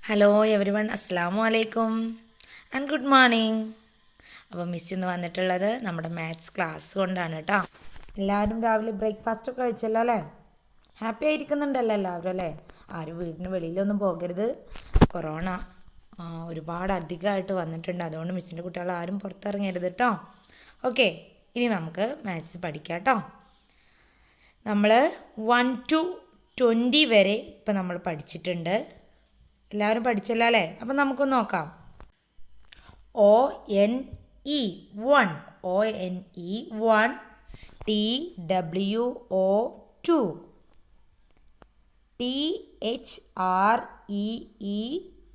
Hello every one, അസ്സാം വലൈക്കും and good morning. അപ്പോൾ മിസ് ഇന്ന് വന്നിട്ടുള്ളത് നമ്മുടെ മാത്സ് ക്ലാസ് കൊണ്ടാണ് കേട്ടോ. എല്ലാവരും രാവിലെ ബ്രേക്ക്ഫാസ്റ്റ് ഒക്കെ കഴിച്ചല്ലോ അല്ലേ? ഹാപ്പി ആയിരിക്കുന്നുണ്ടല്ലോ എല്ലാവരും അല്ലേ? ആരും വീടിന് വെളിയിലൊന്നും പോകരുത്. കൊറോണ ഒരുപാട് അധികമായിട്ട് വന്നിട്ടുണ്ട്. അതുകൊണ്ട് മിസ്സിൻ്റെ കുട്ടികൾ ആരും പുറത്തിറങ്ങരുത് കേട്ടോ. ഓക്കെ, ഇനി നമുക്ക് മാത്സ് പഠിക്കാം കേട്ടോ. നമ്മൾ 1 to 20 വരെ ഇപ്പം നമ്മൾ പഠിച്ചിട്ടുണ്ട്. എല്ലാവരും പഠിച്ചല്ലോ അല്ലേ? അപ്പം നമുക്കൊന്ന് നോക്കാം. ONE 1, ONE 1, TWO 2, THREE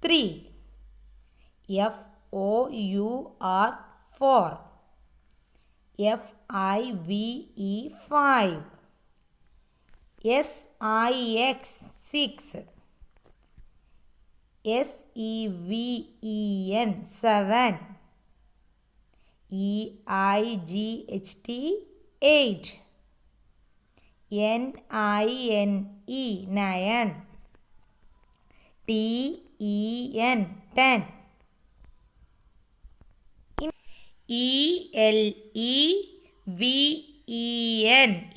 3, FOUR 4, FIVE 5, SIX 6, SEVEN 7, EIGHT 8, NINE 9, TEN 10,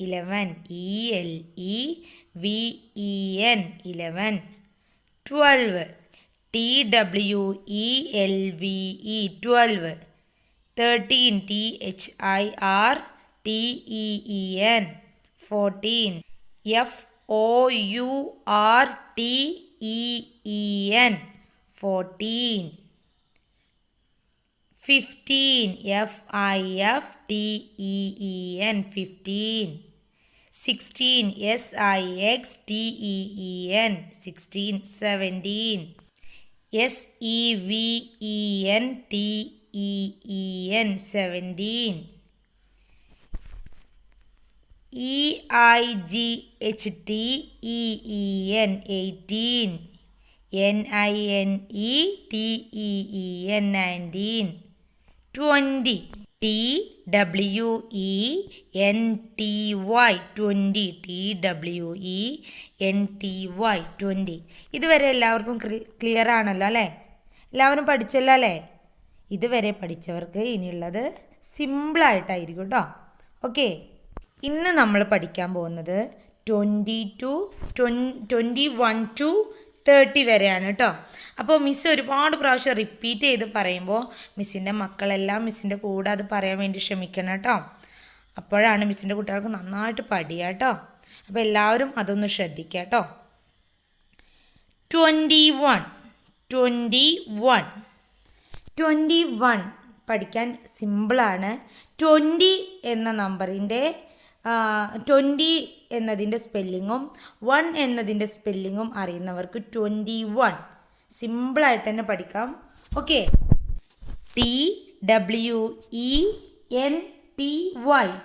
ELEVEN 11, ELEVEN 11, 12, TWELVE 12, 13, THIRTEEN 14, FOURTEEN 14, 15, FIFTEEN 15, 16, SIXTEEN 16, 17, SEVENTEEN 17, EIGHTEEN 18, NINETEEN 19, 20, TWENTY 20. ഇതുവരെ എല്ലാവർക്കും ക്ലിയർ ആണല്ലോ അല്ലേ? എല്ലാവരും പഠിച്ചല്ലോ അല്ലേ? ഇതുവരെ പഠിച്ചവർക്ക് ഇനിയുള്ളത് സിമ്പിളായിട്ടായിരിക്കും കേട്ടോ. ഓക്കെ, ഇന്ന് നമ്മൾ പഠിക്കാൻ പോകുന്നത് 21 to 30 വരെയാണ് കേട്ടോ. അപ്പോൾ മിസ്സ് ഒരുപാട് പ്രാവശ്യം റിപ്പീറ്റ് ചെയ്ത് പറയുമ്പോൾ മിസ്സിൻ്റെ മക്കളെല്ലാം മിസ്സിൻ്റെ കൂടെ അത് പറയാൻ വേണ്ടി ശ്രമിക്കണം കേട്ടോ. അപ്പോഴാണ് മിസ്സിൻ്റെ കുട്ടികൾക്ക് നന്നായിട്ട് പഠിക്കുക കേട്ടോ. അപ്പോൾ എല്ലാവരും അതൊന്ന് ശ്രദ്ധിക്കുക കേട്ടോ. 21 പഠിക്കാൻ സിമ്പിളാണ്. 20 എന്ന നമ്പറിൻ്റെ 20 എന്നതിൻ്റെ സ്പെല്ലിങ്ങും 1 എന്നതിൻ്റെ സ്പെല്ലിങ്ങും അറിയുന്നവർക്ക് 21 സിമ്പിളായിട്ട് തന്നെ പഠിക്കാം. Okay, TWENTY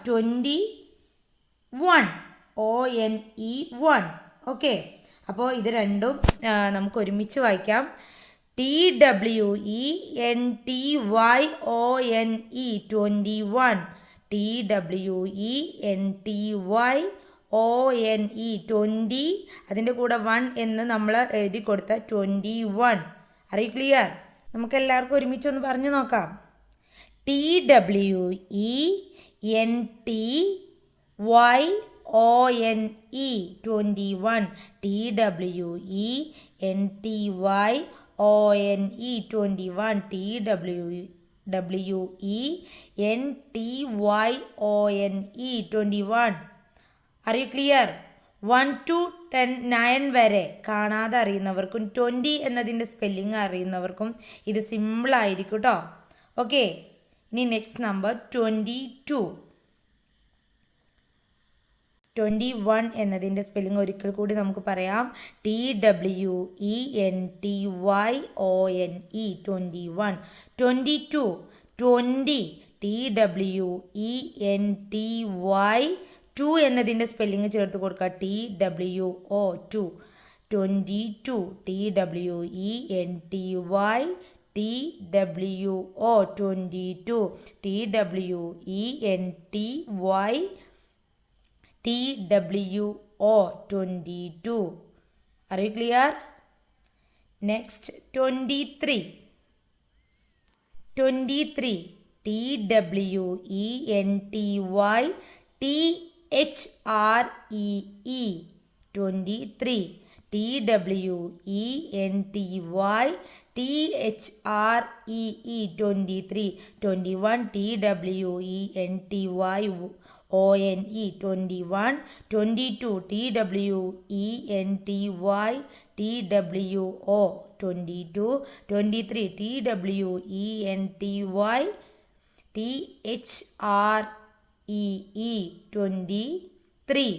21, ONE 1. ഓക്കെ, അപ്പോൾ ഇത് രണ്ടും നമുക്ക് ഒരുമിച്ച് വായിക്കാം. TWENTYONE 21, TWENTYONE 20, അതിൻ്റെ കൂടെ 1 എന്ന് നമ്മൾ എഴുതി കൊടുത്ത 21. അറിയ ക്ലിയർ? നമുക്ക് എല്ലാവർക്കും ഒരുമിച്ചൊന്ന് പറഞ്ഞു നോക്കാം. TWENTYONE 21, TWENTYONE 21, TWENTYONE 21. R you clear? 1 to 9 വരെ കാണാതെ അറിയുന്നവർക്കും 20 എന്നതിൻ്റെ സ്പെല്ലിങ് അറിയുന്നവർക്കും ഇത് സിമ്പിളായിരിക്കും കേട്ടോ. ഓക്കെ, ഇനി നെക്സ്റ്റ് നമ്പർ 21 എന്നതിൻ്റെ സ്പെല്ലിംഗ് ഒരിക്കൽ കൂടി നമുക്ക് പറയാം. TWENTYONE 21, 22, 20, TWENTY 2 എന്നതിൻ്റെ സ്പെല്ലിംഗ് ചേർത്ത് കൊടുക്കുക. TWO 2, 22, TWENTY TWO 22, TWENTY TWO 22. Are you clear? Next 23. 23. TWENTY THREE. 23. TWENTY THREE. 23. 21. TWENTYONE. 21. 22. TWENTYTWO. 22. 23. TWENTYTHREE. 23.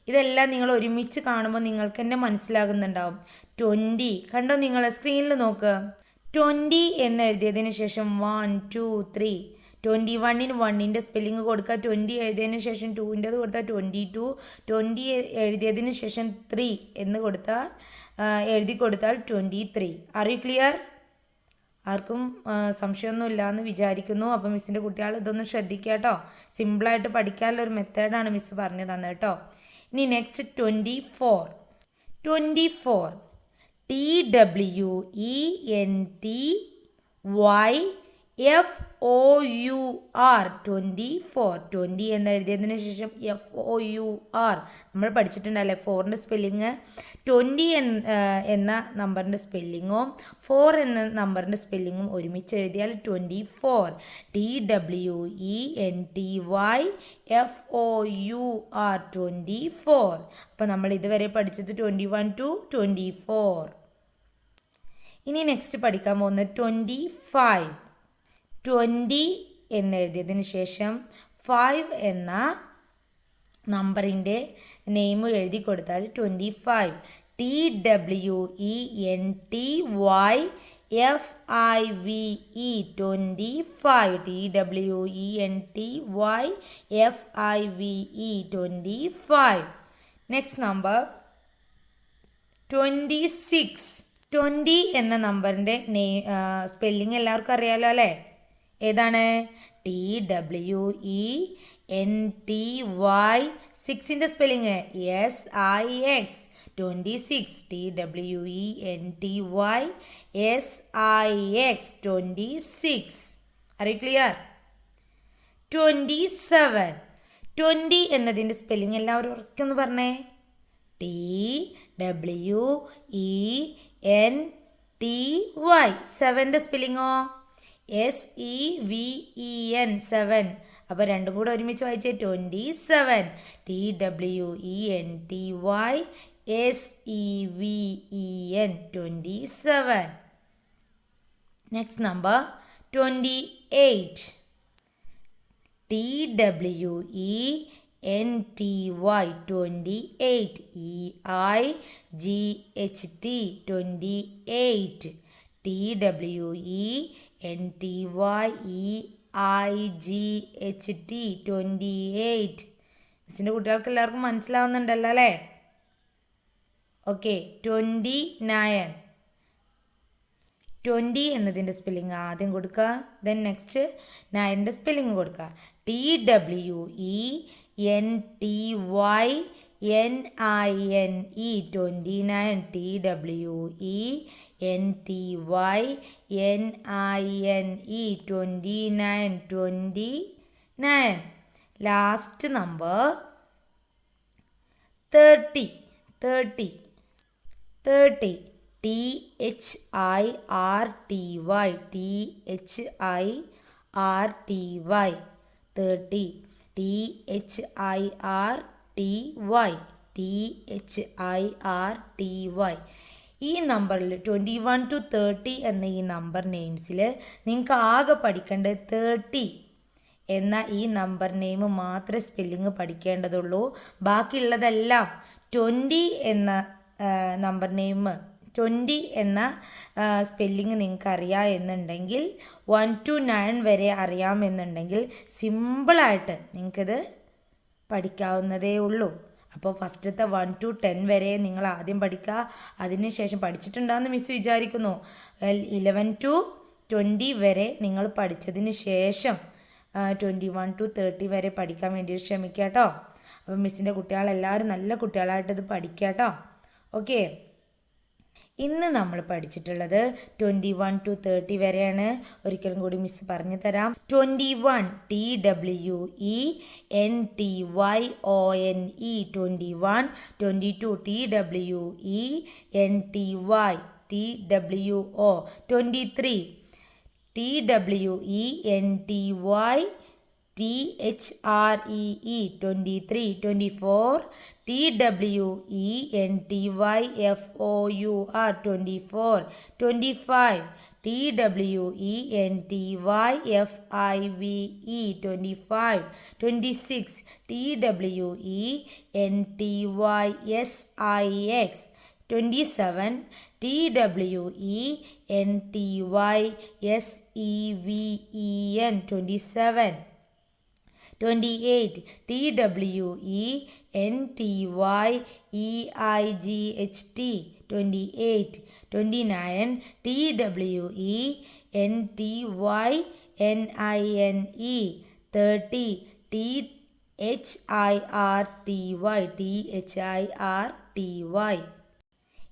ഇതെല്ലാം നിങ്ങൾ ഒരുമിച്ച് കാണുമ്പോൾ നിങ്ങൾക്ക് തന്നെ മനസ്സിലാകുന്നുണ്ടാവും. 20 കണ്ടോ, നിങ്ങൾ സ്ക്രീനിൽ നോക്കുക. 20 എന്ന് എഴുതിയതിന് ശേഷം 1 2 3. 21-ന് 1-ൻ്റെ സ്പെല്ലിങ് കൊടുക്കുക. 20 എഴുതിയതിന് ശേഷം 2-ൻ്റെത് കൊടുത്താൽ 22. 20 എഴുതിയതിന് ശേഷം 3 എന്ന് എഴുതി കൊടുത്താൽ 23. R you clear? ആർക്കും സംശയമൊന്നുമില്ല എന്ന് വിചാരിക്കുന്നു. അപ്പം മിസ്സിൻ്റെ കുട്ടികൾ ഇതൊന്ന് ശ്രദ്ധിക്കുക കേട്ടോ. സിമ്പിളായിട്ട് പഠിക്കാനുള്ള ഒരു മെത്തേഡാണ് മിസ്സ് പറഞ്ഞു തന്നത് കേട്ടോ. ഇനി നെക്സ്റ്റ് 24. 24. TWENTYFOUR. 24. 20 എന്ന് എഴുതിയതിന് ശേഷം FOUR നമ്മൾ പഠിച്ചിട്ടുണ്ടല്ലേ 4ൻ്റെ സ്പെല്ലിങ്. 20 എന്ന നമ്പറിൻ്റെ സ്പെല്ലിങ്ങും 4 എന്ന നമ്പറിൻ്റെ സ്പെല്ലിങ്ങും ഒരുമിച്ച് എഴുതിയാൽ 24. TWENTYFOUR. 24. അപ്പോൾ നമ്മൾ ഇതുവരെ പഠിച്ചത് 21 to 24. ഇനി നെക്സ്റ്റ് പഠിക്കാൻ പോകുന്നത് 25. 20 എന്നെഴുതിയതിന് ശേഷം 5 എന്ന നമ്പറിൻ്റെ നെയിം എഴുതി കൊടുത്താൽ 25. TWENTYFIVE. 25. TWENTYFIVE. 25. Next number 26. 20 എന്ന നമ്പറിൻ്റെ സ്പെല്ലിംഗ് എല്ലാവർക്കും അറിയാലോ അല്ലേ? ഏതാണ്? TWENTY. 6ൻ്റെ spelling SIX. 26. TWENTYSIX. 26. Are you clear? 27. 20 എന്നതിൻ്റെ സ്പെല്ലിംഗ് എല്ലാവരും ഉറക്കൊന്ന് പറഞ്ഞേ. TWENTY. 7ൻ്റെ സ്പെല്ലിങ്ങോ SEVEN. 7. അപ്പോൾ രണ്ടും കൂടെ ഒരുമിച്ച് വായിച്ചേ 27. TWENTYSEVEN. 27. Next number 28. TWENTY. 28. EIGHT. 28. TWENTYEIGHT. 28. മിസ്സിൻ്റെ കുട്ടികൾക്ക് എല്ലാവർക്കും മനസ്സിലാവുന്നുണ്ടല്ലോ അല്ലേ? ഓക്കെ. 29. 20 എന്നതിൻ്റെ സ്പെല്ലിങ് ആദ്യം കൊടുക്കുക. ദെൻ നെക്സ്റ്റ് 9ൻ്റെ സ്പെല്ലിങ് കൊടുക്കുക. TWENTYNINE. 29. TWENTYNINE. 29. 29. Last number 30. 30. THIRTY. THIRTY. 30. THIRTY. ഈ നമ്പറിൽ 21 to 30 എന്ന ഈ നമ്പർ നെയിംസിൽ നിങ്ങൾക്ക് ആകെ പഠിക്കേണ്ടത് 30 എന്ന ഈ നമ്പർ നെയിം മാത്രമേ സ്പെല്ലിങ് പഠിക്കേണ്ടതുള്ളൂ. ബാക്കിയുള്ളതെല്ലാം 20 എന്ന നമ്പർ നെയിം 20 എന്ന സ്പെല്ലിങ് നിങ്ങൾക്ക് അറിയാം എന്നുണ്ടെങ്കിൽ 1 to 9 വരെ അറിയാമെന്നുണ്ടെങ്കിൽ സിമ്പിളായിട്ട് നിങ്ങൾക്കിത് പഠിക്കാവുന്നതേ ഉള്ളൂ. അപ്പോൾ ഫസ്റ്റത്തെ 1 to 10 വരെ നിങ്ങൾ ആദ്യം പഠിക്കുക. അതിനുശേഷം പഠിച്ചിട്ടുണ്ടാകുന്ന മിസ് വിചാരിക്കുന്നു. 11 to 20 വരെ നിങ്ങൾ പഠിച്ചതിന് ശേഷം 21 to 30 വരെ പഠിക്കാൻ വേണ്ടി ശ്രമിക്കുക കേട്ടോ. അപ്പോൾ മിസ്സിൻ്റെ കുട്ടികളെല്ലാവരും നല്ല കുട്ടികളായിട്ട് ഇത് പഠിക്കുക കേട്ടോ. ഓക്കെ. ഇന്ന് നമ്മൾ പഠിച്ചിട്ടുള്ളത് 21 to 30 വരെയാണ്. ഒരിക്കലും കൂടി മിസ് പറഞ്ഞു തരാം. 21 TWENTYONE 21, 22 TWENTY TWO, 23 TWENTYTHREE 23, 24 TWENTYFOUR 24, 25 TWENTYFIVE 25, 26 TWENTYSIX 27, TWENTYSEVEN 27, 28 TWENTYEIGHT 28, 29 TWENTYNINE 30, THIRTY.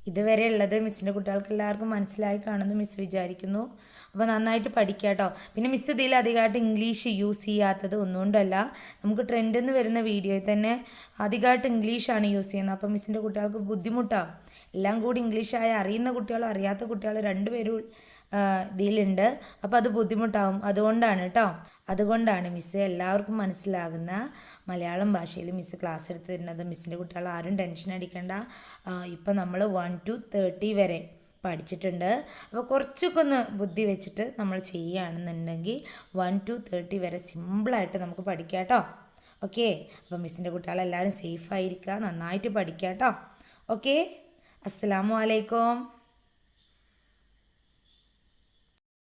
ഇതുവരെ ഉള്ളത് മിസ്സിൻ്റെ കുട്ടികൾക്ക് എല്ലാവർക്കും മനസ്സിലായി കാണുമെന്ന് മിസ് വിചാരിക്കുന്നു. അപ്പോൾ നന്നായിട്ട് പഠിക്കുക കേട്ടോ. പിന്നെ മിസ് ഇതിൽ അധികമായിട്ട് ഇംഗ്ലീഷ് യൂസ് ചെയ്യാത്തത് ഒന്നുകൊണ്ടല്ല, നമുക്ക് ട്രെൻഡ് എന്ന് വരുന്ന വീഡിയോയിൽ തന്നെ അധികമായിട്ട് ഇംഗ്ലീഷാണ് യൂസ് ചെയ്യുന്നത്. അപ്പോൾ മിസ്സിൻ്റെ കുട്ടികൾക്ക് ബുദ്ധിമുട്ടാകും. എല്ലാം കൂടി ഇംഗ്ലീഷായ അറിയുന്ന കുട്ടികളും അറിയാത്ത കുട്ടികളും രണ്ടുപേരും ഇതിലുണ്ട്. അപ്പോൾ അത് ബുദ്ധിമുട്ടാകും. അതുകൊണ്ടാണ് കേട്ടോ. അതുകൊണ്ടാണ് മിസ്സ് എല്ലാവർക്കും മനസ്സിലാകുന്ന മലയാളം ഭാഷയിൽ മിസ്സ് ക്ലാസ് എടുത്ത് തരുന്നത്. മിസ്സിൻ്റെ കുട്ടികൾ ആരും ടെൻഷൻ അടിക്കേണ്ട. ഇപ്പം നമ്മൾ 1 to 30 വരെ പഠിച്ചിട്ടുണ്ട്. അപ്പോൾ കുറച്ചൊക്കെ ഒന്ന് ബുദ്ധി വെച്ചിട്ട് നമ്മൾ ചെയ്യുകയാണെന്നുണ്ടെങ്കിൽ 1 to 30 വരെ സിമ്പിളായിട്ട് നമുക്ക് പഠിക്കാം കേട്ടോ. ഓക്കെ, അപ്പോൾ മിസ്സിൻ്റെ കുട്ടികളെല്ലാവരും സേഫായിരിക്കുക, നന്നായിട്ട് പഠിക്കാം കേട്ടോ. ഓക്കെ, അസ്സലാമു അലൈക്കും.